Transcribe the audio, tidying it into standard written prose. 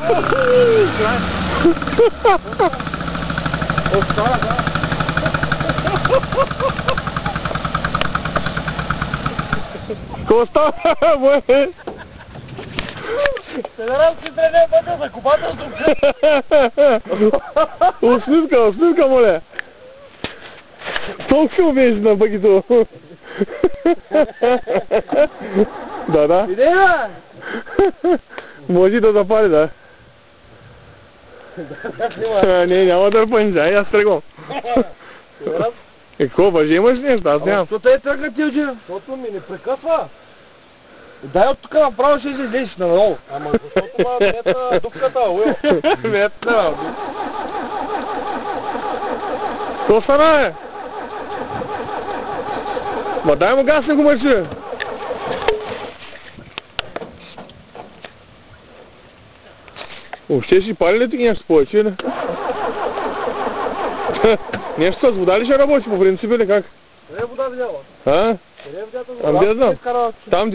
Какво става, бе? Федерал си тренер пътя за купателство. Усмивка, моля. Толкова беше на бъгито. Да. Иде, бе! Може да запали, да. Не, няма дърпани, ай, аз тръгвам. Какво, въже имаш нещо? Аз нямам. Що те тръгна ти, Оджи? Защото ми не прекъсва. Дай от тук направо ще излезеш надолу. Ама защото ма метна дупката, Уил. Метна. Какво стана, бе? Ма дай му газ на го мъжи. Въобще ще пали ли ти нещо повече, или? Нещо с вода ли ще работи по принцип, или как? Къде е вода видяла? А? Къде е водата? Ами да знам. Там